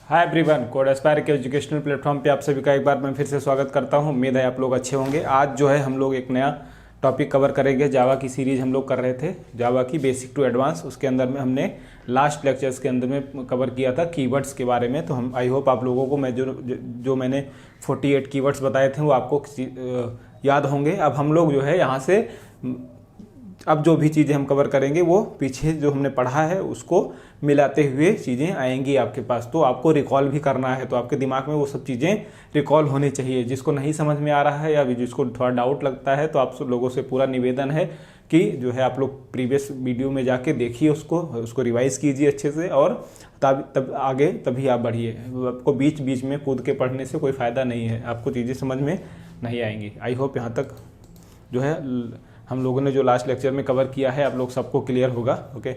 Hi everyone, code Aspire के educational platform पे आप सभी का एक बार मैं फिर से स्वागत करता हूं। उम्मीद है आप लोग अच्छे होंगे। आज जो है हम लोग एक नया टॉपिक कवर करेंगे। जावा की सीरीज़ हम लोग कर रहे थे, जावा की बेसिक टू एडवांस। उसके अंदर में हमने लास्ट लेक्चर्स के अंदर में कवर किया था कीवर्ड्स के बारे में। तो हम आई होप आप लोगों को मैं जो मैंने 48 कीवर्ड्स बताए थे वो आपको याद होंगे। अब हम लोग जो है यहाँ से अब जो भी चीज़ें हम कवर करेंगे वो पीछे जो हमने पढ़ा है उसको मिलाते हुए चीज़ें आएंगी आपके पास। तो आपको रिकॉल भी करना है, तो आपके दिमाग में वो सब चीज़ें रिकॉल होनी चाहिए। जिसको नहीं समझ में आ रहा है या जिसको थोड़ा डाउट लगता है, तो आप सब लोगों से पूरा निवेदन है कि जो है आप लोग प्रीवियस वीडियो में जाके देखिए, उसको रिवाइज कीजिए अच्छे से, और तब आगे तभी आप बढ़िए। आपको बीच बीच में कूद के पढ़ने से कोई फ़ायदा नहीं है, आपको चीज़ें समझ में नहीं आएंगी। आई होप यहाँ तक जो है हम लोगों ने जो लास्ट लेक्चर में कवर किया है आप लोग सबको क्लियर होगा। ओके,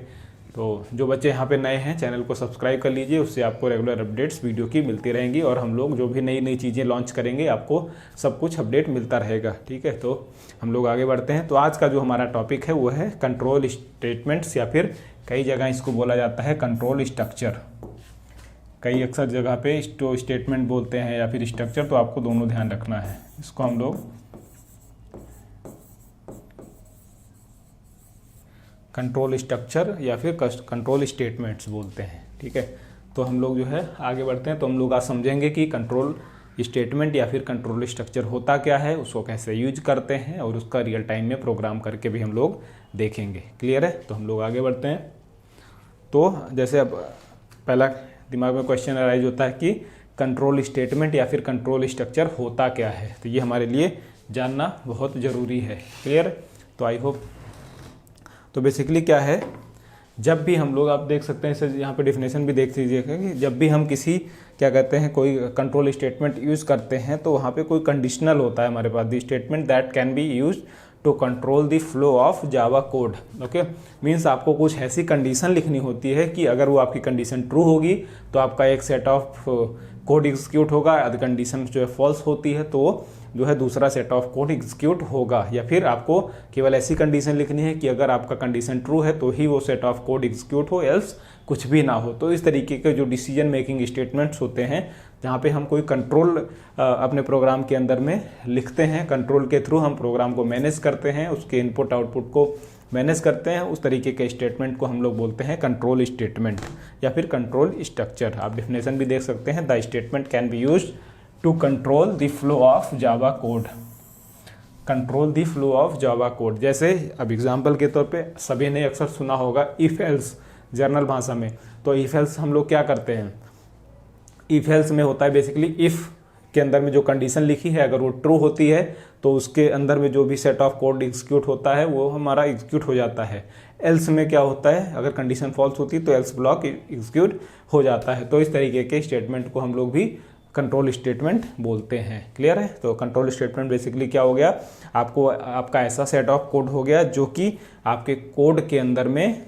तो जो बच्चे यहाँ पे नए हैं चैनल को सब्सक्राइब कर लीजिए, उससे आपको रेगुलर अपडेट्स वीडियो की मिलती रहेंगी, और हम लोग जो भी नई नई चीज़ें लॉन्च करेंगे आपको सब कुछ अपडेट मिलता रहेगा। ठीक है, तो हम लोग आगे बढ़ते हैं। तो आज का जो हमारा टॉपिक है वो है कंट्रोल स्टेटमेंट्स, या फिर कई जगह इसको बोला जाता है कंट्रोल स्ट्रक्चर। कई अक्सर जगह पे स्टेटमेंट बोलते हैं या फिर स्ट्रक्चर, तो आपको दोनों ध्यान रखना है। इसको हम लोग कंट्रोल स्ट्रक्चर या फिर कंट्रोल स्टेटमेंट्स बोलते हैं। ठीक है, तो हम लोग जो है आगे बढ़ते हैं। तो हम लोग आज समझेंगे कि कंट्रोल स्टेटमेंट या फिर कंट्रोल स्ट्रक्चर होता क्या है, उसको कैसे यूज करते हैं, और उसका रियल टाइम में प्रोग्राम करके भी हम लोग देखेंगे। क्लियर है? तो हम लोग आगे बढ़ते हैं। तो जैसे अब पहला दिमाग में क्वेश्चन अराइज होता है कि कंट्रोल स्टेटमेंट या फिर कंट्रोल स्ट्रक्चर होता क्या है, तो ये हमारे लिए जानना बहुत ज़रूरी है। क्लियर? तो आई होप। तो बेसिकली क्या है, जब भी हम लोग, आप देख सकते हैं इसे यहाँ पे डेफिनेशन भी देख लीजिएगा कि जब भी हम किसी क्या कहते हैं कोई कंट्रोल स्टेटमेंट यूज़ करते हैं तो वहाँ पे कोई कंडीशनल होता है हमारे पास। The statement that can be use to control the flow of Java code. Okay, means आपको कुछ ऐसी कंडीशन लिखनी होती है कि अगर वो आपकी कंडीशन ट्रू होगी तो आपका एक सेट ऑफ कोड एग्जीक्यूट होगा, यदि कंडीशन जो है फॉल्स होती है तो जो है दूसरा सेट ऑफ कोड एग्जीक्यूट होगा। या फिर आपको केवल ऐसी कंडीशन लिखनी है कि अगर आपका कंडीशन ट्रू है तो ही वो सेट ऑफ कोड एग्जीक्यूट हो, एल्स कुछ भी ना हो। तो इस तरीके के जो डिसीजन मेकिंग स्टेटमेंट्स होते हैं, जहाँ पे हम कोई कंट्रोल अपने प्रोग्राम के अंदर में लिखते हैं, कंट्रोल के थ्रू हम प्रोग्राम को मैनेज करते हैं, उसके इनपुट आउटपुट को मैनेज करते हैं, उस तरीके के स्टेटमेंट को हम लोग बोलते हैं कंट्रोल स्टेटमेंट या फिर कंट्रोल स्ट्रक्चर। आप डेफिनेशन भी देख सकते हैं, the statement can be used to control the flow of Java code. Control the flow of Java code, जैसे अब एग्जांपल के तौर पे सभी ने अक्सर सुना होगा इफ एल्स, जर्नल भाषा में। तो इफ एल्स हम लोग क्या करते हैं, इफ एल्स में होता है बेसिकली इफ के अंदर में जो कंडीशन लिखी है अगर वो ट्रू होती है तो उसके अंदर में जो भी सेट ऑफ कोड एग्जीक्यूट होता है वो हमारा एग्जीक्यूट हो जाता है। एल्स में क्या होता है, अगर कंडीशन फॉल्स होती है तो एल्स ब्लॉक एग्जीक्यूट हो जाता है। तो इस तरीके के स्टेटमेंट को हम लोग भी कंट्रोल स्टेटमेंट बोलते हैं। क्लियर है? तो कंट्रोल स्टेटमेंट बेसिकली क्या हो गया, आपका ऐसा सेट ऑफ कोड हो गया जो कि आपके कोड के अंदर में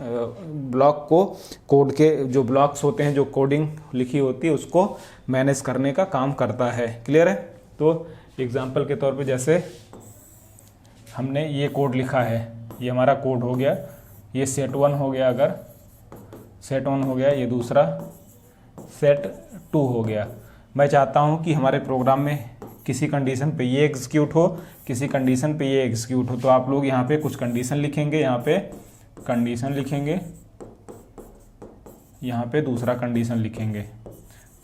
ब्लॉक को, कोड के जो ब्लॉक्स होते हैं, जो कोडिंग लिखी होती है उसको मैनेज करने का काम करता है। क्लियर है? तो एग्जांपल के तौर पे जैसे हमने ये कोड लिखा है, ये हमारा कोड हो गया, ये सेट 1 हो गया, अगर सेट 1 हो गया, ये दूसरा सेट 2 हो गया। मैं चाहता हूं कि हमारे प्रोग्राम में किसी कंडीशन पे ये एग्जीक्यूट हो, किसी कंडीशन पे ये एग्जीक्यूट हो, तो आप लोग यहाँ पे कुछ कंडीशन लिखेंगे, यहाँ पे कंडीशन लिखेंगे, यहाँ पे दूसरा कंडीशन लिखेंगे,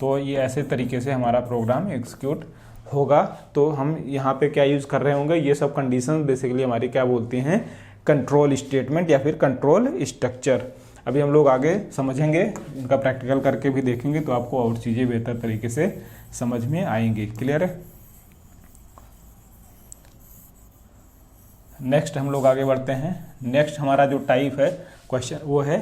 तो ये ऐसे तरीके से हमारा प्रोग्राम एग्जीक्यूट होगा। तो हम यहाँ पे क्या यूज़ कर रहे होंगे, ये सब कंडीशन बेसिकली हमारी क्या बोलती हैं, कंट्रोल स्टेटमेंट या फिर कंट्रोल स्ट्रक्चर। अभी हम लोग आगे समझेंगे, इनका प्रैक्टिकल करके भी देखेंगे, तो आपको और चीज़ें बेहतर तरीके से समझ में आएंगी। क्लियर है? नेक्स्ट हम लोग आगे बढ़ते हैं। नेक्स्ट हमारा जो टाइप है क्वेश्चन वो है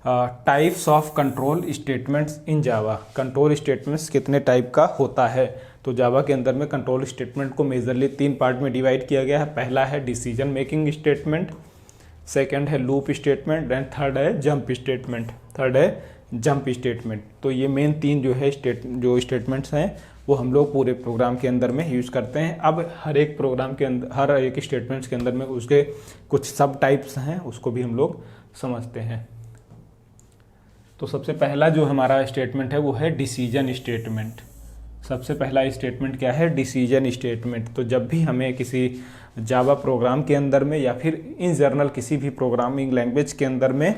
types of control statements in Java. Control statements कितने टाइप का होता है, तो जावा के अंदर में कंट्रोल स्टेटमेंट को मेजरली 3 पार्ट में डिवाइड किया गया है। पहला है डिसीजन मेकिंग स्टेटमेंट, सेकंड है लूप स्टेटमेंट, एंड थर्ड है जंप स्टेटमेंट। तो ये मेन 3 जो है जो स्टेटमेंट्स हैं वो हम लोग पूरे प्रोग्राम के अंदर में यूज़ करते हैं। अब हर एक प्रोग्राम के अंदर, हर एक स्टेटमेंट्स के अंदर में उसके कुछ सब टाइप्स हैं, उसको भी हम लोग समझते हैं। तो सबसे पहला जो हमारा स्टेटमेंट है वो है डिसीजन स्टेटमेंट। सबसे पहला स्टेटमेंट क्या है? Decision statement. तो जब भी हमें किसी जावा प्रोग्राम के अंदर में या फिर इन जनरल किसी भी प्रोग्रामिंग लैंग्वेज के अंदर में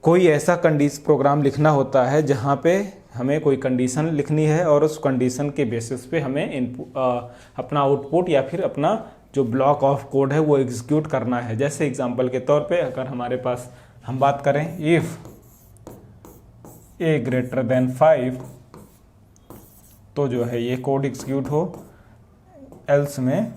कोई ऐसा प्रोग्राम लिखना होता है जहाँ पे हमें कोई कंडीशन लिखनी है और उस कंडीशन के बेसिस पे हमें अपना आउटपुट या फिर अपना जो ब्लॉक ऑफ कोड है वो एग्जीक्यूट करना है। जैसे एग्जांपल के तौर पे अगर हमारे पास हम बात करें इफ़ a ग्रेटर देन 5 तो जो है ये कोड एग्जीक्यूट हो, एल्स में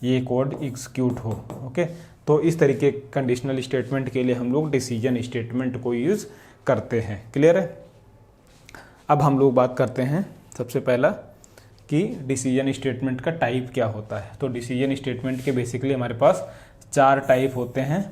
ये कोड एग्जीक्यूट हो। ओके, तो इस तरीके कंडीशनल स्टेटमेंट के लिए हम लोग डिसीजन स्टेटमेंट को यूज़ करते हैं। क्लियर है? अब हम लोग बात करते हैं सबसे पहला कि डिसीजन स्टेटमेंट का टाइप क्या होता है। तो डिसीजन स्टेटमेंट के बेसिकली हमारे पास 4 टाइप होते हैं,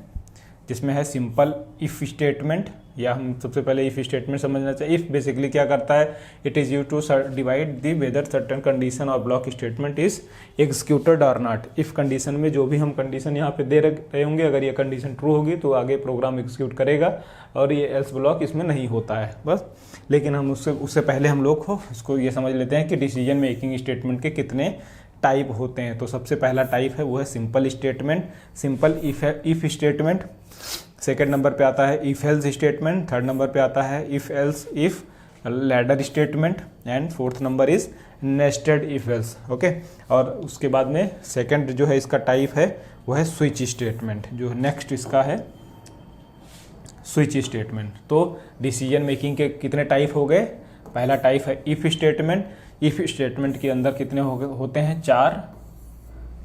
जिसमें है सिंपल इफ़ स्टेटमेंट, या हम सबसे पहले इफ़ स्टेटमेंट समझना चाहिए। इफ़ बेसिकली क्या करता है? It is use to divide the whether certain condition और ब्लॉक स्टेटमेंट इज एग्जीक्यूटेड और नॉट। इफ़ कंडीशन में जो भी हम कंडीशन यहाँ पे दे रहे होंगे, अगर ये कंडीशन ट्रू होगी तो आगे प्रोग्राम एग्जीक्यूट करेगा, और ये एल्स ब्लॉक इसमें नहीं होता है बस। लेकिन हम उससे पहले हम लोग को इसको ये समझ लेते हैं कि डिसीजन मेकिंग स्टेटमेंट के कितने टाइप होते हैं। तो सबसे पहला टाइप है वो है simple statement, simple if statement. Second number पे आता है if else statement. Third number पे आता है if else if ladder statement, and fourth number is nested if else. Okay, और उसके बाद में सेकेंड जो है इसका टाइप है वो है स्विच स्टेटमेंट। जो नेक्स्ट इसका है स्विच स्टेटमेंट। तो डिसीजन मेकिंग के कितने टाइप हो गए? पहला टाइप है इफ स्टेटमेंट। इफ स्टेटमेंट के अंदर कितने होते हैं? 4।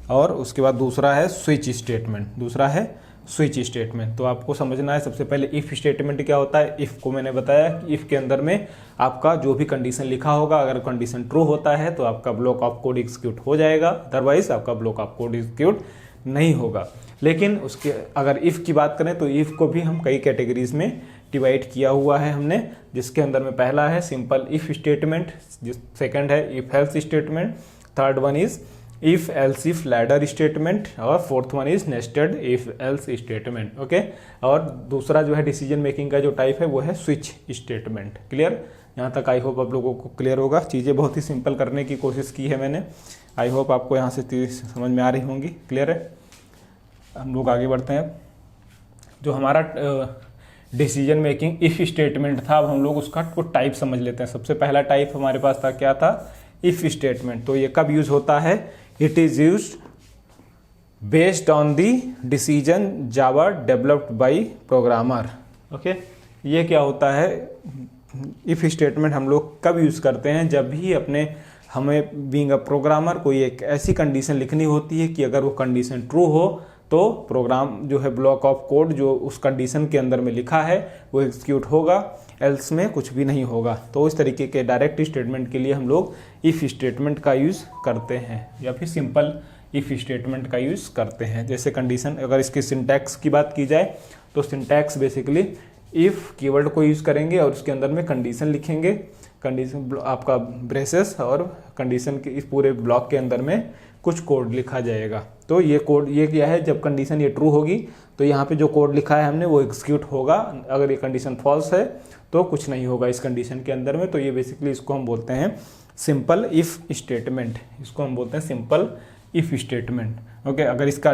और उसके बाद दूसरा है स्विच स्टेटमेंट, दूसरा है स्विच स्टेटमेंट। तो आपको समझना है सबसे पहले इफ स्टेटमेंट क्या होता है। इफ को मैंने बताया कि इफ के अंदर में आपका जो भी कंडीशन लिखा होगा, अगर कंडीशन ट्रू होता है तो आपका ब्लॉक ऑफ कोड एग्जीक्यूट हो जाएगा, अदरवाइज आपका ब्लॉक ऑफ कोड एग्जीक्यूट नहीं होगा। लेकिन उसके अगर इफ़ की बात करें तो इफ़ को भी हम कई कैटेगरीज में डिवाइड किया हुआ है हमने, जिसके अंदर में पहला है सिंपल इफ स्टेटमेंट, सेकंड है if else statement, third one is if else if ladder statement, और fourth one is nested if else statement. Okay, और दूसरा जो है डिसीजन मेकिंग का जो टाइप है वो है स्विच स्टेटमेंट। क्लियर? यहाँ तक आई होप आप लोगों को क्लियर होगा। चीज़ें बहुत ही सिंपल करने की कोशिश की है मैंने, आई होप आपको यहाँ से समझ में आ रही होंगी। क्लियर है? हम लोग आगे बढ़ते हैं। जो हमारा डिसीजन मेकिंग इफ स्टेटमेंट था, अब हम लोग उसका टाइप समझ लेते हैं। सबसे पहला टाइप हमारे पास था, क्या था? If statement. तो ये कब यूज होता है? It is use based on the decision Java developed by programmer. Okay, ये क्या होता है? इफ स्टेटमेंट हम लोग कब यूज करते हैं? जब भी हमें बीइंग अ प्रोग्रामर कोई एक ऐसी कंडीशन लिखनी होती है कि अगर वो कंडीशन ट्रू हो तो प्रोग्राम जो है ब्लॉक ऑफ कोड जो उस कंडीशन के अंदर में लिखा है वो एग्जीक्यूट होगा, एल्स में कुछ भी नहीं होगा। तो इस तरीके के डायरेक्ट स्टेटमेंट के लिए हम लोग इफ़ स्टेटमेंट का यूज़ करते हैं, या फिर सिंपल इफ़ स्टेटमेंट का यूज़ करते हैं। जैसे कंडीशन, अगर इसकी सिंटैक्स की बात की जाए तो सिंटैक्स बेसिकली इफ़ कीवर्ड को यूज़ करेंगे और उसके अंदर में कंडीशन लिखेंगे, कंडीशन आपका ब्रेसेस, और कंडीशन के इस पूरे ब्लॉक के अंदर में कुछ कोड लिखा जाएगा। तो ये कोड ये क्या है? जब कंडीशन ये ट्रू होगी तो यहाँ पे जो कोड लिखा है हमने वो एग्जीक्यूट होगा, अगर ये कंडीशन फॉल्स है तो कुछ नहीं होगा इस कंडीशन के अंदर में। तो ये बेसिकली इसको हम बोलते हैं सिंपल इफ स्टेटमेंट, इसको हम बोलते हैं सिंपल इफ स्टेटमेंट। ओके, अगर इसका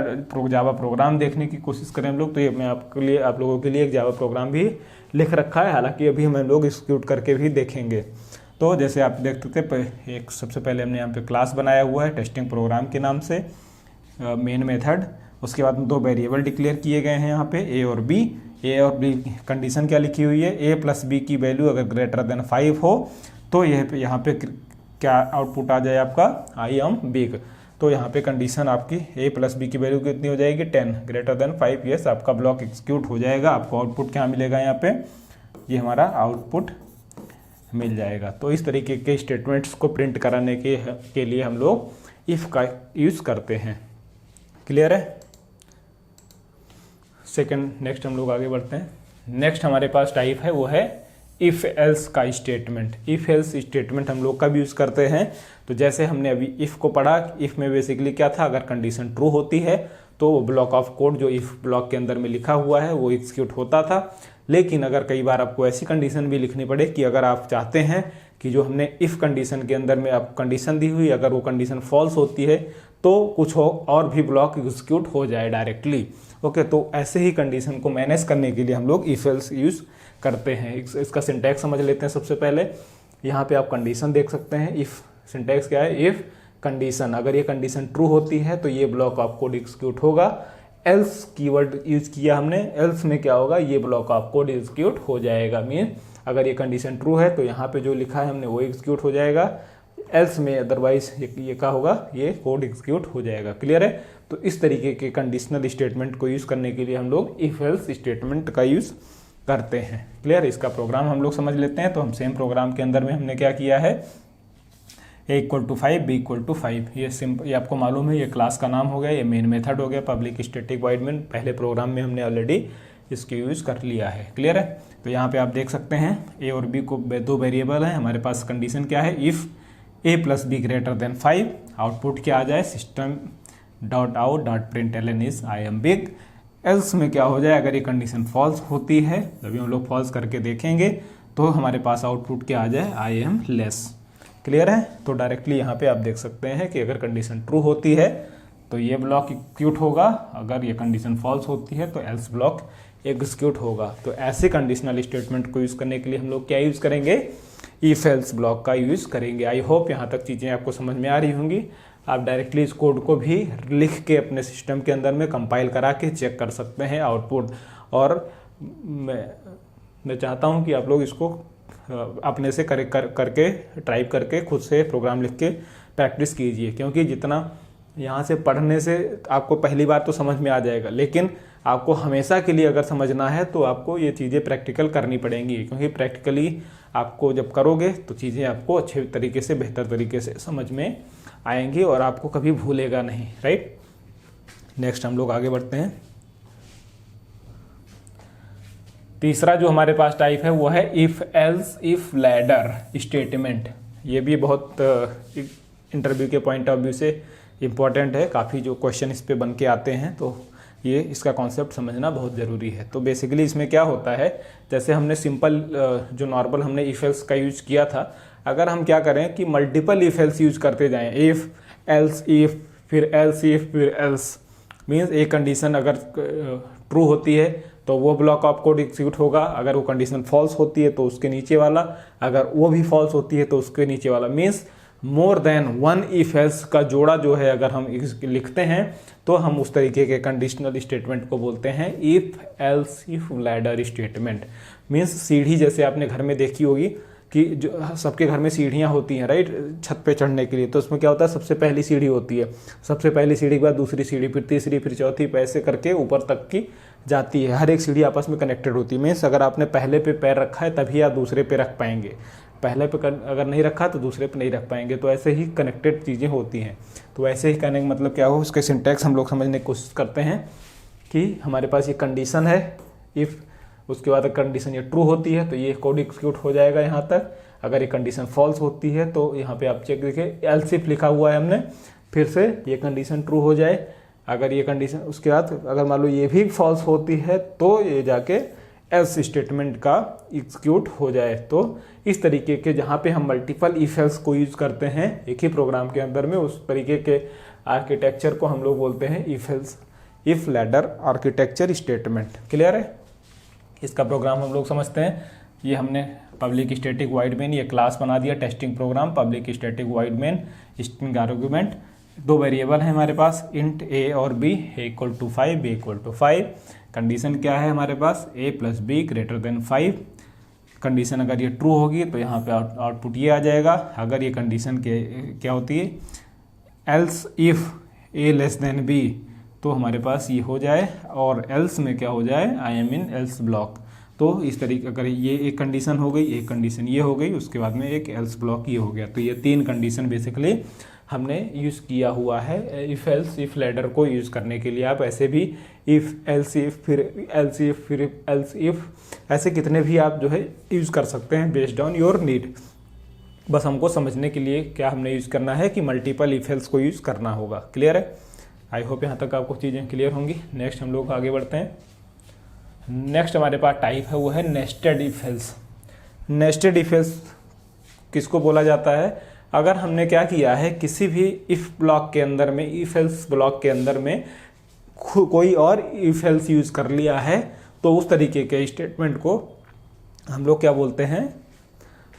जावा प्रोग्राम देखने की कोशिश करें हम लोग तो ये मैं आप लोगों के लिए एक जावा प्रोग्राम भी लिख रखा है, हालांकि अभी हम लोग एग्जीक्यूट करके भी देखेंगे। तो जैसे आप देखते थे, एक सबसे पहले हमने यहाँ पे क्लास बनाया हुआ है टेस्टिंग प्रोग्राम के नाम से, मेन मेथड। उसके बाद 2 वेरिएबल डिक्लेयर किए गए हैं यहाँ पे, ए और बी। ए और बी कंडीशन क्या लिखी हुई है? ए प्लस बी की वैल्यू अगर ग्रेटर देन 5 हो तो यहाँ पे क्या आउटपुट आ जाए आपका? I am big. तो यहाँ पे कंडीशन आपकी ए प्लस बी की वैल्यू कितनी हो जाएगी? 10 ग्रेटर देन 5। यस, आपका ब्लॉक एग्जीक्यूट हो जाएगा। आपको आउटपुट क्या मिलेगा? यहाँ पे ये हमारा आउटपुट मिल जाएगा। तो इस तरीके के स्टेटमेंट्स को प्रिंट कराने के लिए हम लोग इफ़ का यूज़ करते हैं। क्लियर है? सेकंड, नेक्स्ट हम लोग आगे बढ़ते हैं। नेक्स्ट हमारे पास टाइप है वो है इफ़ एल्स का स्टेटमेंट। इफ़ एल्स स्टेटमेंट हम लोग कब यूज़ करते हैं? तो जैसे हमने अभी इफ़ को पढ़ा, इफ़ में बेसिकली क्या था? अगर कंडीशन ट्रू होती है तो वो ब्लॉक ऑफ कोड जो इफ़ ब्लॉक के अंदर में लिखा हुआ है वो एग्जीक्यूट होता था। लेकिन अगर कई बार आपको ऐसी कंडीशन भी लिखनी पड़े कि अगर आप चाहते हैं कि जो हमने इफ़ कंडीशन के अंदर में आप कंडीशन दी हुई अगर वो कंडीशन फॉल्स होती है तो कुछ और भी ब्लॉक एग्जीक्यूट हो जाए डायरेक्टली। ओके, तो ऐसे ही कंडीशन को मैनेज करने के लिए हम लोग इफ एल्स यूज़ करते हैं। इसका सिंटैक्स समझ लेते हैं। सबसे पहले यहाँ पे आप कंडीशन देख सकते हैं। इफ़ सिंटैक्स क्या है, इफ़ कंडीशन, अगर ये कंडीशन ट्रू होती है तो ये ब्लॉक ऑफ कोड एग्जीक्यूट होगा। एल्स कीवर्ड यूज किया हमने, एल्स में क्या होगा, ये ब्लॉक ऑफ कोड एग्जीक्यूट हो जाएगा। मीन अगर ये कंडीशन ट्रू है तो यहाँ पे जो लिखा है हमने वो एग्जीक्यूट हो जाएगा, एल्स में अदरवाइज ये क्या होगा, ये कोड एग्जीक्यूट हो जाएगा। क्लियर है। तो इस तरीके के कंडीशनल स्टेटमेंट को यूज़ करने के लिए हम लोग इफ एल्स स्टेटमेंट का यूज़ करते हैं। क्लियर। इसका प्रोग्राम हम लोग समझ लेते हैं। तो हम सेम प्रोग्राम के अंदर में हमने क्या किया है, a = 5 b = 5, ये सिंपल, ये आपको मालूम है, ये क्लास का नाम हो गया, ये मेन मेथड हो गया, पब्लिक स्टैटिक वॉइड मेन। पहले प्रोग्राम में हमने ऑलरेडी इसकी यूज़ कर लिया है। क्लियर है। तो यहाँ पे आप देख सकते हैं a और b को दो वेरिएबल हैं हमारे पास। कंडीशन क्या है, इफ़ a + b > 5, आउटपुट क्या आ जाए, system.out.println is I am big। Else में क्या हो जाए, अगर ये कंडीशन फॉल्स होती है, अभी हम लोग फॉल्स करके देखेंगे, तो हमारे पास आउटपुट क्या आ जाए, I am less। क्लियर है। तो डायरेक्टली यहाँ पे आप देख सकते हैं कि अगर कंडीशन ट्रू होती है तो ये ब्लॉक एग्जीक्यूट होगा, अगर ये कंडीशन फॉल्स होती है तो एल्स ब्लॉक एग्जीक्यूट होगा। तो ऐसे कंडीशनल स्टेटमेंट को यूज़ करने के लिए हम लोग क्या यूज़ करेंगे, इफ एल्स ब्लॉक का यूज़ करेंगे। आई होप यहाँ तक चीज़ें आपको समझ में आ रही होंगी। आप डायरेक्टली इस कोड को भी लिख के अपने सिस्टम के अंदर में कंपाइल करा के चेक कर सकते हैं आउटपुट। और मैं चाहता हूँ कि आप लोग इसको अपने से करके टाइप करके खुद से प्रोग्राम लिख के प्रैक्टिस कीजिए, क्योंकि जितना यहाँ से पढ़ने से आपको पहली बार तो समझ में आ जाएगा, लेकिन आपको हमेशा के लिए अगर समझना है तो आपको ये चीज़ें प्रैक्टिकल करनी पड़ेंगी, क्योंकि प्रैक्टिकली आपको जब करोगे तो चीज़ें आपको अच्छे तरीके से, बेहतर तरीके से समझ में आएंगी और आपको कभी भूलेगा नहीं। राइट। नेक्स्ट हम लोग आगे बढ़ते हैं। तीसरा जो हमारे पास टाइप है वो है if else if ladder statement. ये भी बहुत इंटरव्यू के पॉइंट ऑफ व्यू से इम्पॉर्टेंट है, काफ़ी जो क्वेश्चन इस पे बन के आते हैं, तो ये इसका कॉन्सेप्ट समझना बहुत ज़रूरी है। तो बेसिकली इसमें क्या होता है, जैसे हमने सिंपल जो नॉर्मल हमने इफ एल्स का यूज किया था, अगर हम क्या करें कि मल्टीपल इफ एल्स यूज करते जाएं, इफ एल्स इफ फिर एल्स, मीन्स एक कंडीशन अगर ट्रू होती है तो वो ब्लॉक ऑफ कोड एग्जीक्यूट होगा, अगर वो कंडीशन फॉल्स होती है तो उसके नीचे वाला, अगर वो भी फॉल्स होती है तो उसके नीचे वाला। Means more than one if else का जोड़ा जो है अगर हम लिखते हैं तो हम उस तरीके के कंडीशनल स्टेटमेंट को बोलते हैं if else if ladder statement. Means सीढ़ी जैसे आपने घर में देखी होगी कि जो सबके घर में सीढ़ियाँ होती हैं, राइट, छत पे चढ़ने के लिए। तो उसमें क्या होता है, सबसे पहली सीढ़ी होती है, सबसे पहली सीढ़ी के बाद दूसरी सीढ़ी, फिर तीसरी, फिर चौथी, पैसे करके ऊपर तक की जाती है। हर एक सीढ़ी आपस में कनेक्टेड होती है। मीन्स अगर आपने पहले पे पैर रखा है तभी आप दूसरे पे रख पाएंगे, पहले पे अगर नहीं रखा तो दूसरे पे नहीं रख पाएंगे। तो ऐसे ही कनेक्टेड चीज़ें होती हैं। तो ऐसे ही कहने का मतलब क्या हो, उसके सिंटैक्स हम लोग समझने की कोशिश करते हैं कि हमारे पास ये कंडीशन है इफ़, उसके बाद कंडीशन ये ट्रू होती है तो ये कोड एग्जीक्यूट हो जाएगा यहाँ तक। अगर ये कंडीशन फॉल्स होती है तो यहाँ पे आप चेक देखिए एल्स इफ लिखा हुआ है हमने, फिर से ये कंडीशन ट्रू हो जाए, अगर ये कंडीशन, उसके बाद अगर मान लो ये भी फॉल्स होती है तो ये जाके एल्स स्टेटमेंट का एग्जीक्यूट हो जाए। तो इस तरीके के जहाँ पे हम मल्टीपल इफ एल्स को यूज करते हैं एक ही प्रोग्राम के अंदर में, उस तरीके के आर्किटेक्चर को हम लोग बोलते हैं if else if ladder architecture statement. Clear है। इसका प्रोग्राम हम लोग समझते हैं। ये हमने पब्लिक स्टैटिक वॉइड मेन ये क्लास बना दिया, testing program public static void main string argument, दो वेरिएबल हैं हमारे पास इंट a और b, a = 5 b = 5। कंडीशन क्या है हमारे पास, a + b > 5। कंडीशन अगर ये ट्रू होगी तो यहाँ पे आउटपुट ये आ जाएगा। अगर ये कंडीशन के क्या होती है, एल्स इफ a b तो हमारे पास ये हो जाए, और एल्स में क्या हो जाए, I am in else block. तो इस तरीके अगर ये एक कंडीशन हो गई, एक कंडीशन ये हो गई, उसके बाद में एक एल्स ब्लॉक ये हो गया। तो ये तीन कंडीशन बेसिकली हमने यूज़ किया हुआ है इफ़ एल्स इफ लैडर को यूज़ करने के लिए। आप ऐसे भी इफ़ एल्स इफ फिर एल्स इफ फिर एल्स इफ, ऐसे कितने भी आप जो है यूज़ कर सकते हैं बेस्ड ऑन योर नीड। बस हमको समझने के लिए क्या हमने यूज़ करना है कि मल्टीपल इफ एल्स को यूज़ करना होगा। क्लियर है। आई होप यहाँ तक आपको चीज़ें क्लियर होंगी। नेक्स्ट हम लोग आगे बढ़ते हैं। नेक्स्ट हमारे पास टाइप है वो है nested if else. Nested if else किसको बोला जाता है? अगर हमने क्या किया है, किसी भी इफ ब्लॉक के अंदर में, इफ एल्स ब्लॉक के अंदर में कोई और इफ एल्स यूज कर लिया है, तो उस तरीके के स्टेटमेंट को हम लोग क्या बोलते हैं?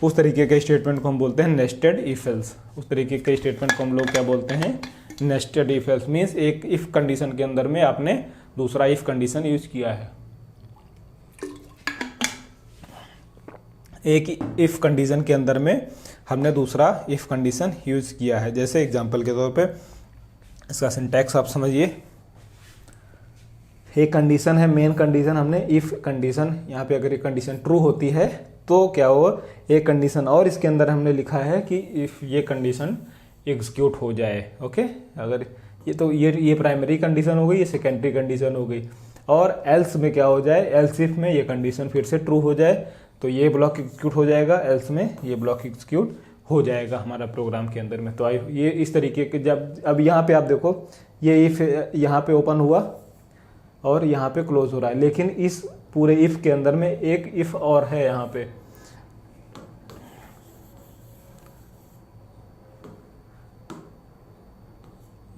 उस तरीके के स्टेटमेंट को हम बोलते हैं नेस्टेड इफ एल्स। उस तरीके के स्टेटमेंट को हम लोग क्या बोलते हैं? Nested if else. मीन्स एक इफ कंडीशन के अंदर में आपने दूसरा इफ कंडीशन यूज किया है। एक इफ कंडीशन के अंदर में हमने दूसरा इफ कंडीशन यूज किया है। जैसे एग्जांपल के तौर पे इसका सिंटैक्स आप समझिए। एक कंडीशन है, मेन कंडीशन, हमने इफ कंडीशन, यहाँ पे अगर एक कंडीशन ट्रू होती है तो क्या हो, एक कंडीशन और इसके अंदर हमने लिखा है कि इफ ये कंडीशन एग्जीक्यूट हो जाए। ओके, अगर ये तो ये प्राइमरी कंडीशन हो गई, ये सेकेंडरी कंडीशन हो गई। और एल्स में क्या हो जाए, एल्स इफ में ये कंडीशन फिर से ट्रू हो जाए तो ये ब्लॉक एग्जीक्यूट हो जाएगा, एल्स में ये ब्लॉक एग्जीक्यूट हो जाएगा हमारा प्रोग्राम के अंदर में। तो ये इस तरीके के, जब अब यहाँ पे आप देखो ये इफ यहाँ पे ओपन हुआ और यहाँ पे क्लोज हो रहा है, लेकिन इस पूरे इफ के अंदर में एक इफ और है यहाँ पे।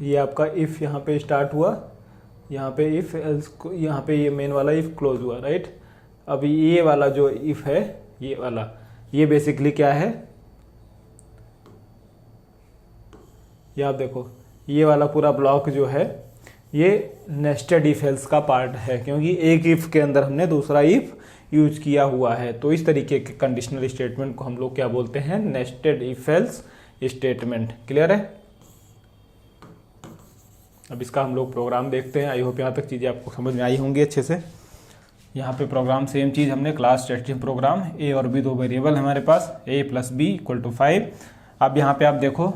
ये आपका इफ यहाँ पे स्टार्ट हुआ, यहाँ पे इफ एल्स, यहाँ पे ये मेन वाला इफ क्लोज हुआ, राइट। अभी ये वाला जो इफ है, ये वाला, ये बेसिकली क्या है, ये आप देखो ये वाला पूरा ब्लॉक जो है ये नेस्टेड इफ एल्स का पार्ट है, क्योंकि एक इफ के अंदर हमने दूसरा इफ यूज किया हुआ है। तो इस तरीके के कंडीशनल स्टेटमेंट को हम लोग क्या बोलते हैं? Nested if else statement. Clear है? अब इसका हम लोग प्रोग्राम देखते हैं। आई होप यहाँ तक चीज़ें आपको समझ में आई होंगी अच्छे से। यहाँ पे प्रोग्राम सेम चीज़ हमने क्लास टेस्टिंग प्रोग्राम, ए और बी दो वेरिएबल हमारे पास, a + b = 5। अब यहाँ पे आप देखो,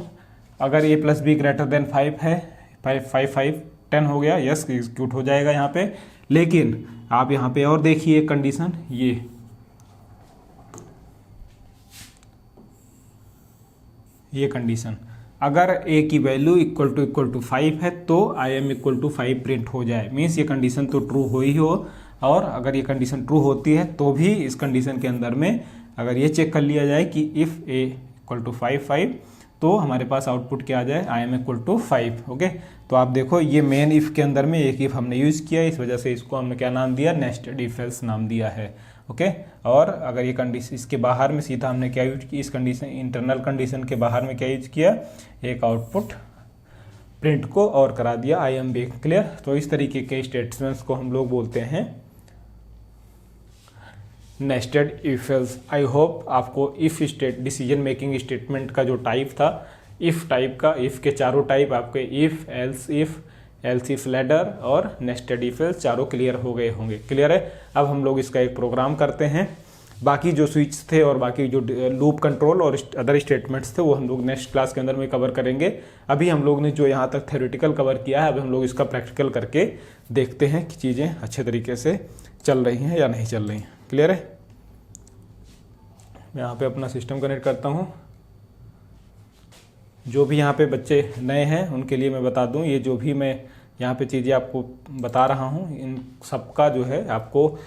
अगर a + b > 5 है, 5 10 हो गया, यस एग्जीक्यूट हो जाएगा यहाँ पे। लेकिन आप यहाँ पे और देखिए एक कंडीशन, ये कंडीशन, अगर a की वैल्यू = 5 है तो I am = 5 प्रिंट हो जाए। मीन्स ये कंडीशन तो ट्रू हो ही हो, और अगर ये कंडीशन ट्रू होती है तो भी इस कंडीशन के अंदर में अगर ये चेक कर लिया जाए कि इफ़ a = 5 तो हमारे पास आउटपुट क्या आ जाए, I am = 5। ओके, तो आप देखो ये मेन इफ़ के अंदर में एक इफ़ हमने यूज़ किया, इस वजह से इसको हमने क्या नाम दिया, नेस्टेड इफ एल्स नाम दिया है। ओके, और अगर ये कंडीशन इसके बाहर में सीधा हमने क्या यूज किया, इस कंडीशन इंटरनल कंडीशन के बाहर में क्या यूज किया, एक आउटपुट प्रिंट को और करा दिया आई एम बी। क्लियर? तो इस तरीके के स्टेटमेंट्स को हम लोग बोलते हैं nested if else. I hope आपको इफ डिसीजन मेकिंग स्टेटमेंट का जो टाइप था, इफ टाइप का, इफ के चारों टाइप आपके इफ, एल्स इफ लैडर और नेस्टेड इफ एल्स चारों क्लियर हो गए होंगे। क्लियर है? अब हम लोग इसका एक प्रोग्राम करते हैं। बाकी जो स्विच थे और बाकी जो लूप कंट्रोल और अदर स्टेटमेंट्स थे वो हम लोग नेक्स्ट क्लास के अंदर में कवर करेंगे। अभी हम लोग ने जो यहाँ तक थ्योरेटिकल कवर किया है, अभी हम लोग इसका प्रैक्टिकल करके देखते हैं कि चीज़ें अच्छे तरीके से चल रही हैं या नहीं चल रही हैं। क्लियर है? मैं यहाँ पे अपना सिस्टम कनेक्ट करता हूँ। जो भी यहाँ पे बच्चे नए हैं उनके लिए मैं बता दूँ, ये जो भी मैं यहाँ पे चीज़ें आपको बता रहा हूँ, इन सबका जो है आपको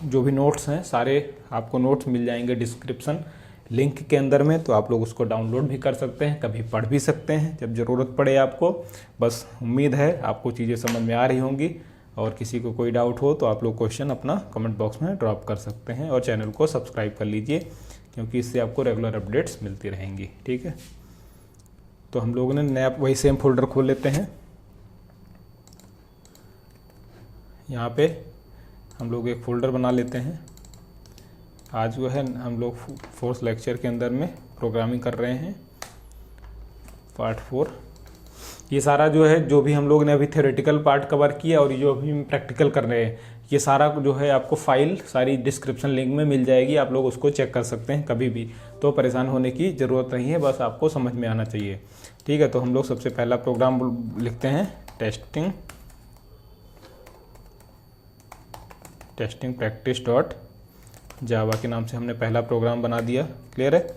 जो भी नोट्स हैं सारे आपको नोट्स मिल जाएंगे डिस्क्रिप्शन लिंक के अंदर में, तो आप लोग उसको डाउनलोड भी कर सकते हैं, कभी पढ़ भी सकते हैं जब ज़रूरत पड़े आपको। बस उम्मीद है आपको चीज़ें समझ में आ रही होंगी, और किसी को कोई डाउट हो तो आप लोग क्वेश्चन अपना कमेंट बॉक्स में ड्रॉप कर सकते हैं, और चैनल को सब्सक्राइब कर लीजिए क्योंकि इससे आपको रेगुलर अपडेट्स मिलती रहेंगी। ठीक है, तो हम लोगों ने नया वही सेम फोल्डर खोल लेते हैं। यहाँ पे हम लोग एक फ़ोल्डर बना लेते हैं। आज जो है हम लोग 4th लेक्चर के अंदर में प्रोग्रामिंग कर रहे हैं, पार्ट 4। ये सारा जो है, जो भी हम लोग ने अभी थ्योरेटिकल पार्ट कवर किया और जो अभी हम प्रैक्टिकल कर रहे हैं, ये सारा जो है आपको फाइल सारी डिस्क्रिप्शन लिंक में मिल जाएगी, आप लोग उसको चेक कर सकते हैं कभी भी। तो परेशान होने की ज़रूरत नहीं है, बस आपको समझ में आना चाहिए। ठीक है, तो हम लोग सबसे पहला प्रोग्राम लिखते हैं, टेस्टिंग प्रैक्टिस डॉट जावा के नाम से हमने पहला प्रोग्राम बना दिया। क्लियर है?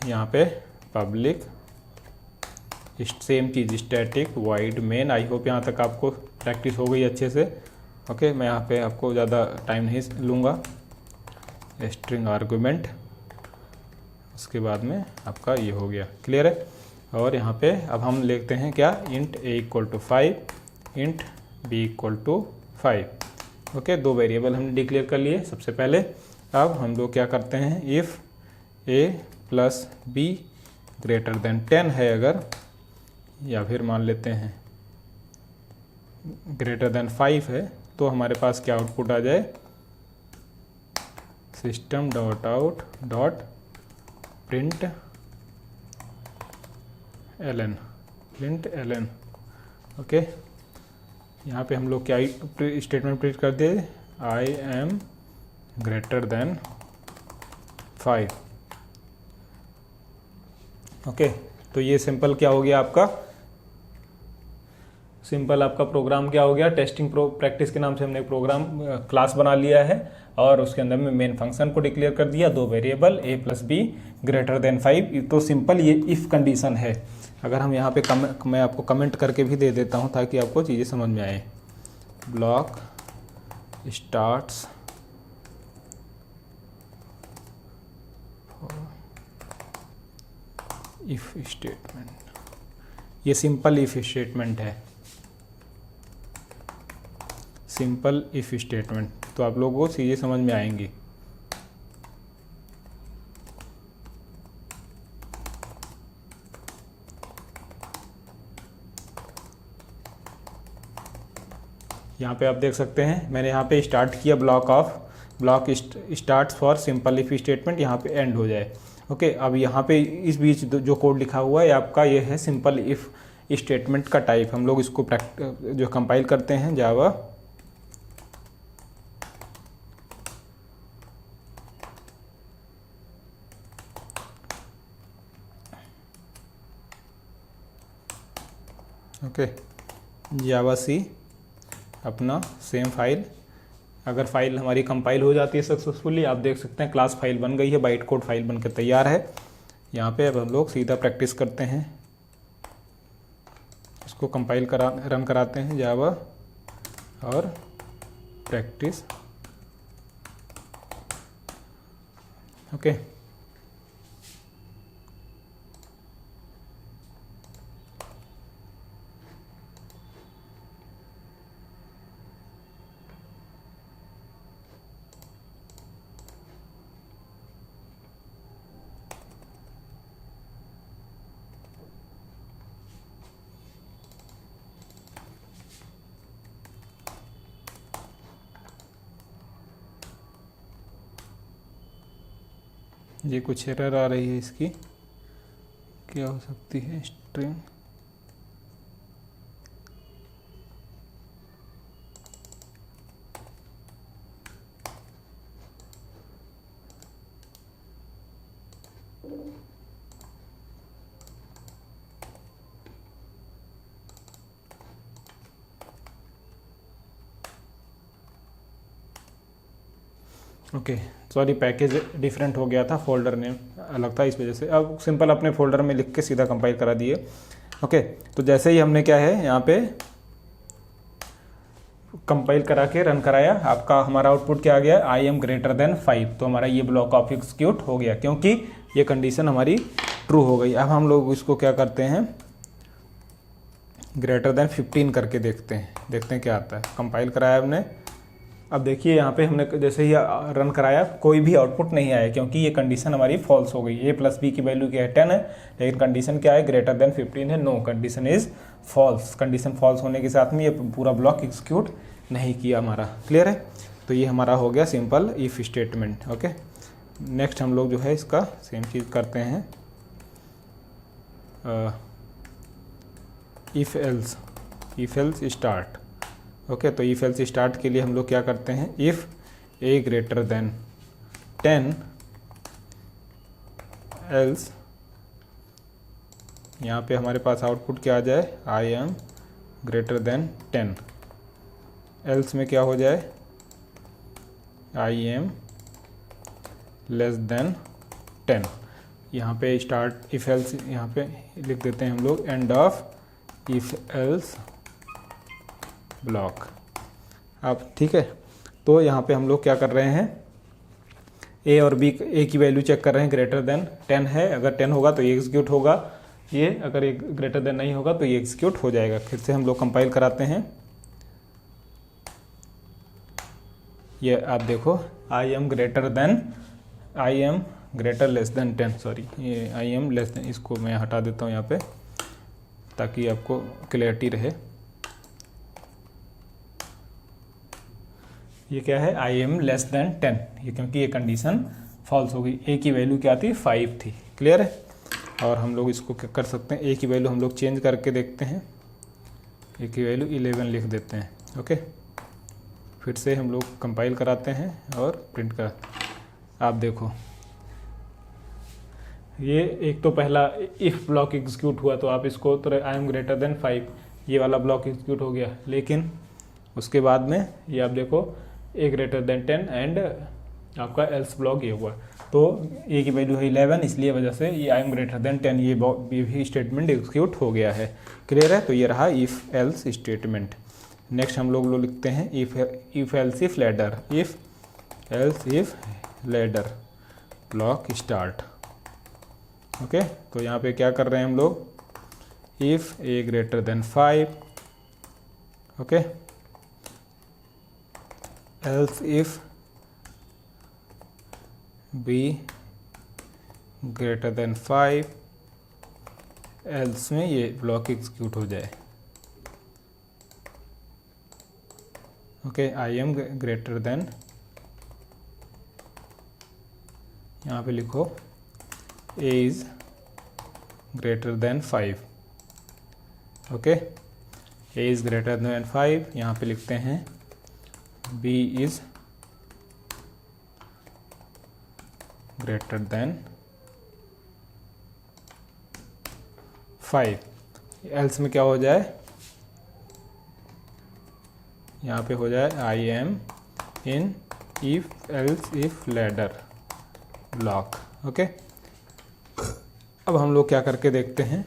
यहाँ पे पब्लिक सेम चीज़ स्टैटिक वाइड मेन। आई होप यहाँ तक आपको प्रैक्टिस हो गई अच्छे से। ओके, मैं यहाँ पे आपको ज़्यादा टाइम नहीं लूँगा। स्ट्रिंग आर्गुमेंट, उसके बाद में आपका ये हो गया, क्लियर है। और यहाँ पे अब हम लिखते हैं क्या, int a = 5, int b = 5। Okay, दो वेरिएबल हमने डिक्लेयर कर लिए सबसे पहले। अब हम लोग क्या करते हैं, इफ़ a + b > 10 है अगर, या फिर मान लेते हैं > 5 है, तो हमारे पास क्या आउटपुट आ जाए, system.out.println। ओके, यहाँ पे हम लोग क्या स्टेटमेंट प्रिंट कर दे, I am > 5। ओके, तो ये सिंपल क्या हो गया आपका, सिंपल आपका प्रोग्राम क्या हो गया, टेस्टिंग प्रैक्टिस के नाम से हमने प्रोग्राम क्लास बना लिया है और उसके अंदर में मेन फंक्शन को डिक्लेयर कर दिया, दो वेरिएबल a + b > 5। तो सिंपल ये इफ़ कंडीशन है। अगर हम यहाँ पे मैं आपको कमेंट करके भी दे देता हूँ ताकि आपको चीज़ें समझ में आए। ब्लॉक स्टार्ट्स इफ स्टेटमेंट, ये सिंपल इफ स्टेटमेंट है, सिंपल इफ स्टेटमेंट। तो आप लोगों को चीज़ें समझ में आएंगी। यहाँ पे आप देख सकते हैं मैंने यहाँ पे स्टार्ट किया block starts for simple if statement, यहाँ पे एंड हो जाए। ओके, अब यहाँ पे इस बीच जो कोड लिखा हुआ है आपका, ये है सिंपल इफ स्टेटमेंट का टाइप। हम लोग इसको जो कंपाइल करते हैं जावा, ओके, जावा सी अपना सेम फाइल। अगर फाइल हमारी कंपाइल हो जाती है सक्सेसफुली, आप देख सकते हैं क्लास फाइल बन गई है, बाइट कोड फाइल बनकर तैयार है। यहाँ पे अब हम लोग सीधा प्रैक्टिस करते हैं, इसको कंपाइल रन कराते हैं जावा और प्रैक्टिस। ओके, ये कुछ एरर आ रही है, इसकी क्या हो सकती है, string okay, sorry package different हो गया था, फोल्डर नेम अलग था, इस वजह से। अब सिंपल अपने फोल्डर में लिख के सीधा कंपाइल करा दिए। ओके, तो जैसे ही हमने क्या है यहाँ पे कंपाइल करा के रन कराया, आपका हमारा आउटपुट क्या आ गया, I am > 5। तो हमारा ये ब्लॉक ऑफ एग्जीक्यूट हो गया क्योंकि ये कंडीशन हमारी ट्रू हो गई। अब हम लोग इसको क्या करते हैं, <15 करके देखते हैं क्या आता है। कंपाइल कराया हमने, अब देखिए यहाँ पे हमने जैसे ही रन कराया कोई भी आउटपुट नहीं आया क्योंकि ये कंडीशन हमारी फॉल्स हो गई। a + b की वैल्यू क्या है, 10 है, लेकिन कंडीशन क्या है, > 15 है। No, condition is false. Condition false होने के साथ में ये पूरा ब्लॉक एग्जीक्यूट नहीं किया हमारा, क्लियर है। तो ये हमारा हो गया simple if statement. Okay, next हम लोग जो है इसका सेम चीज़ करते हैं, इफ एल्स स्टार्ट। ओके, तो इफ एल्स स्टार्ट के लिए हम लोग क्या करते हैं, इफ़ a > 10 एल्स, यहाँ पे हमारे पास आउटपुट क्या आ जाए, I am > 10। एल्स में क्या हो जाए, I am << 10। यहाँ पे स्टार्ट इफ एल्स यहाँ पे लिख देते हैं हम लोग, end of if else block. अब ठीक है, तो यहाँ पे हम लोग क्या कर रहे हैं, ए और बी, ए की वैल्यू चेक कर रहे हैं, ग्रेटर देन 10 है, अगर 10 होगा तो ये एग्जीक्यूट होगा, ये अगर एक ग्रेटर देन नहीं होगा तो ये एग्जीक्यूट हो जाएगा। फिर से हम लोग कंपाइल कराते हैं। ये आप देखो, आई am greater less than 10, sorry ये आई एम लेस देन, इसको मैं हटा देता हूँ यहाँ पे ताकि आपको क्लियरिटी रहे। ये क्या है, आई एम लेस देन 10, ये क्योंकि ये कंडीशन फॉल्स हो गई। ए की वैल्यू क्या थी, 5 थी। क्लियर है। और हम लोग इसको क्या कर सकते हैं, ए की वैल्यू हम लोग चेंज करके देखते हैं, ए की वैल्यू 11 लिख देते हैं। ओके, फिर से हम लोग कंपाइल कराते हैं और प्रिंट कराते हैं। आप देखो, ये एक तो पहला इफ़ ब्लॉक एग्जीक्यूट हुआ, तो आप इसको तो आई एम ग्रेटर देन 5, ये वाला ब्लॉक एग्जीक्यूट हो गया। लेकिन उसके बाद में ये आप देखो, ए ग्रेटर देन 10 एंड आपका एल्स ब्लॉक ये हुआ, तो ए की वैल्यू है 11, इसलिए वजह से ये आई एम ग्रेटर देन 10 ये भी स्टेटमेंट एग्जीक्यूट हो गया है। क्लियर है। तो ये रहा इफ एल्स स्टेटमेंट। नेक्स्ट हम लोग लिखते हैं if else if ladder, if else if ladder block start. Okay, तो यहाँ पे क्या कर रहे हैं हम लोग, if A greater than 5, okay, else if B greater than 5, else में ये ब्लॉक एग्जीक्यूट हो जाए। Okay, I am greater than, यहाँ पे लिखो A is greater than 5। Okay, A is greater than 5, यहाँ पे लिखते हैं B is greater than 5। Else में क्या हो जाए, यहाँ पे हो जाए I am in if else if ladder block. Okay, अब हम लोग क्या करके देखते हैं,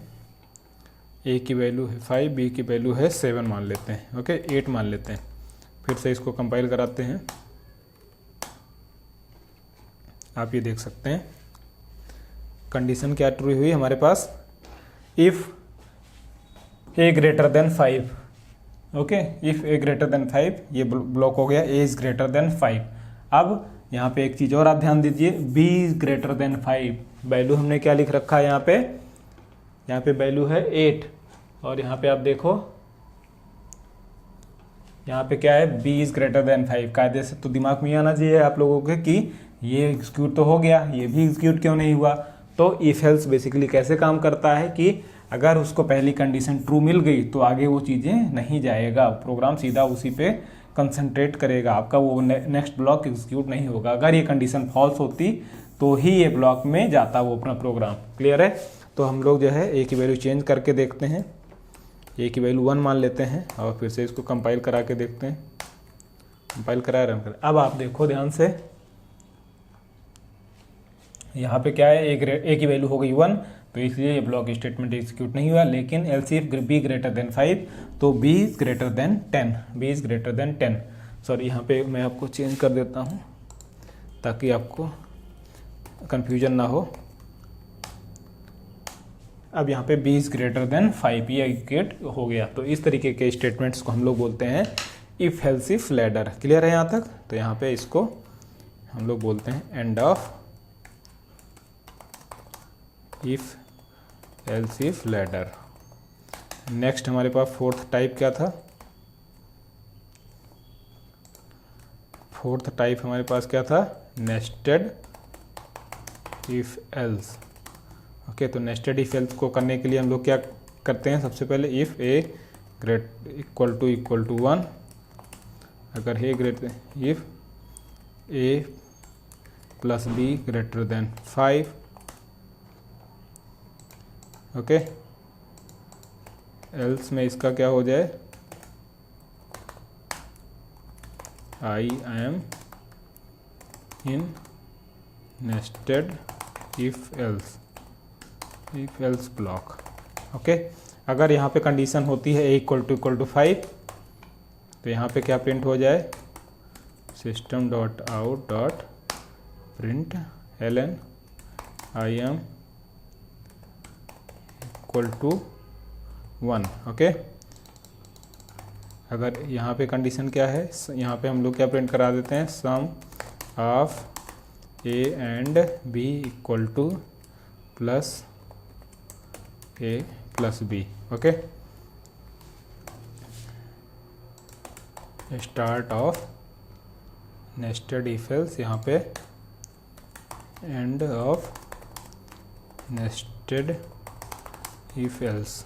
ए की वैल्यू है 5, बी की वैल्यू है 7 मान लेते हैं। ओके, 8 मान लेते हैं। फिर से इसको कंपाइल कराते हैं। आप ये देख सकते हैं कंडीशन क्या ट्रू हुई हमारे पास, if A greater than 5। Okay, if A greater than 5 ये ब्लॉक हो गया, ए इज ग्रेटर देन 5। अब यहाँ पे एक चीज़ और आप ध्यान दीजिए, B is greater than 5, value हमने क्या लिख रखा है यहाँ पे वैल्यू है 8, और यहाँ पे आप देखो यहाँ पे क्या है, बी इज ग्रेटर देन 5। कायदे से तो दिमाग में आना चाहिए आप लोगों के कि ये एग्जीक्यूट तो हो गया, ये भी एग्जीक्यूट क्यों नहीं हुआ। तो इफ एल्स बेसिकली कैसे काम करता है कि अगर उसको पहली कंडीशन ट्रू मिल गई तो आगे वो चीज़ें नहीं जाएगा, प्रोग्राम सीधा उसी पे कंसंट्रेट करेगा, आपका वो नेक्स्ट ब्लॉक एग्जीक्यूट नहीं होगा। अगर ये कंडीशन फॉल्स होती तो ही ये ब्लॉक में जाता वो अपना प्रोग्राम। क्लियर है। तो हम लोग जो है ए की वैल्यू चेंज करके देखते हैं, ए की वैल्यू 1 मान लेते हैं और फिर से इसको कंपाइल करा के देखते हैं। कंपाइल करा, रन कर। अब आप देखो ध्यान से, यहाँ पे क्या है, ए की वैल्यू हो गई 1, तो इसलिए ये ब्लॉक स्टेटमेंट एग्जीक्यूट नहीं हुआ। लेकिन else if B greater than 5, तो B is greater than 10, B is greater than 10। Sorry, यहाँ पे मैं आपको चेंज कर देता हूँ ताकि आपको कंफ्यूजन ना हो। अब यहाँ पे बी इज ग्रेटर देन 5 ये एग्जीक्यूट हो गया। तो इस तरीके के स्टेटमेंट्स को हम लोग बोलते हैं if else if ladder. Clear है यहाँ तक। तो यहाँ पे इसको हम लोग बोलते हैं end of if else if ladder. Next हमारे पास फोर्थ टाइप क्या था, फोर्थ टाइप हमारे पास क्या था, नेस्टेड इफ एल्स। ओके, तो नेस्टेड इफ एल्स को करने के लिए हम लोग क्या करते हैं, सबसे पहले if A great equal to 1, अगर है great, if A plus B greater than 5, okay, else में इसका क्या हो जाए, I am in nested if else. If else block. Okay, अगर यहाँ पे कंडीशन होती है a = 5 तो यहाँ पे क्या प्रिंट हो जाए, system.out.println I am = 1। ओके, अगर यहाँ पे कंडीशन क्या है, यहाँ पे हम लोग क्या प्रिंट करा देते हैं, sum of a and b = +a + b। Okay, start of nested if else, यहाँ पे end of nested if else.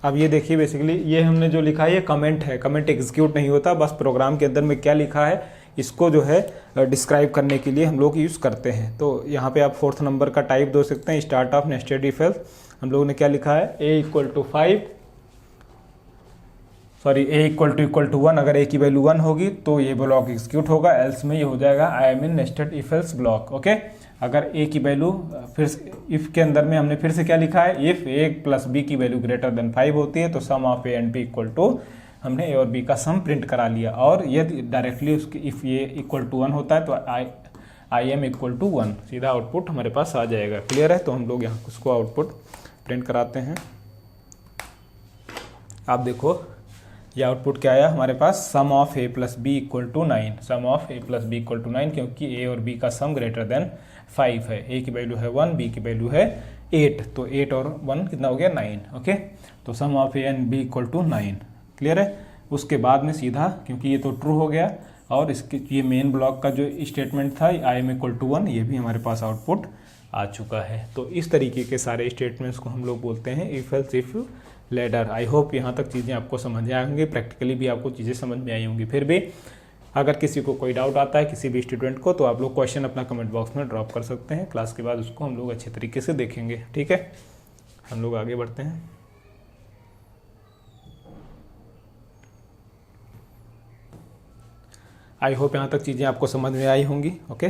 अब ये देखिए, बेसिकली ये हमने जो लिखा है ये कमेंट है, कमेंट एग्जीक्यूट नहीं होता, बस प्रोग्राम के अंदर में क्या लिखा है इसको जो है डिस्क्राइब करने के लिए हम लोग यूज़ करते हैं। तो यहाँ पे आप 4th नंबर का टाइप दे सकते हैं, start of nested if else. हम लोगों ने क्या लिखा है, a = 1, अगर a की वैल्यू 1 होगी तो ये ब्लॉक एग्जीक्यूट होगा, एल्स में ये हो जाएगा आई am in nested if else block. Okay, अगर a की वैल्यू, फिर इफ के अंदर में हमने फिर से क्या लिखा है, इफ a + b की वैल्यू > 5 होती है तो sum of a and b = हमने a और b का सम प्रिंट करा लिया। और यदि डायरेक्टली उसकी इफ ये = 1 होता है तो आई एम = 1, सीधा आउटपुट हमारे पास आ जाएगा। क्लियर है, तो हम लोग यहाँ उसको आउटपुट प्रिंट कराते हैं। आप देखो ये आउटपुट क्या आया हमारे पास, sum of a + b = 9, sum of a + b = 9, क्योंकि a और b का सम > 5 है। a की वैल्यू है 1, b की वैल्यू है 8, तो 8 और 1 कितना हो गया, 9। ओके, तो sum of a and b = 9। Clear है, उसके बाद में सीधा, क्योंकि ये तो ट्रू हो गया और इसके ये मेन ब्लॉक का जो स्टेटमेंट था आई एम = 1, ये भी हमारे पास आउटपुट आ चुका है। तो इस तरीके के सारे स्टेटमेंट्स को हम लोग बोलते हैं if else if letter. I hope यहाँ तक चीज़ें आपको समझ में आई होंगी, प्रैक्टिकली भी आपको चीज़ें समझ में आई होंगी। फिर भी अगर किसी को कोई डाउट आता है, किसी भी स्टूडेंट को, तो आप लोग क्वेश्चन अपना कमेंट बॉक्स में ड्रॉप कर सकते हैं। क्लास के बाद उसको हम लोग अच्छे तरीके से देखेंगे। ठीक है, हम लोग आगे बढ़ते हैं। आई होप यहाँ तक चीज़ें आपको समझ में आई होंगी। ओके,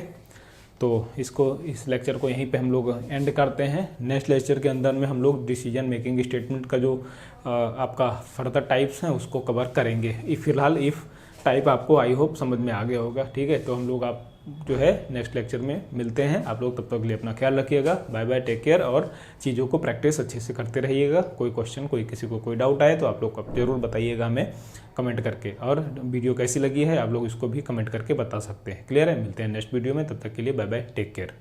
तो इस लेक्चर को यहीं पे हम लोग एंड करते हैं। नेक्स्ट लेक्चर के अंदर में हम लोग डिसीजन मेकिंग स्टेटमेंट का जो आपका फर्दर टाइप्स हैं उसको कवर करेंगे। फिलहाल इफ़ टाइप आपको आई होप समझ में आ गया होगा। ठीक है, तो हम लोग आप जो है नेक्स्ट लेक्चर में मिलते हैं। आप लोग तब तक के लिए अपना ख्याल रखिएगा। बाय बाय, टेक केयर, और चीज़ों को प्रैक्टिस अच्छे से करते रहिएगा। कोई क्वेश्चन, किसी को कोई डाउट आए तो आप लोग जरूर बताइएगा हमें कमेंट करके, और वीडियो कैसी लगी है आप लोग इसको भी कमेंट करके बता सकते हैं। क्लियर है, मिलते हैं नेक्स्ट वीडियो में, तब तक के लिए बाय बाय, टेक केयर।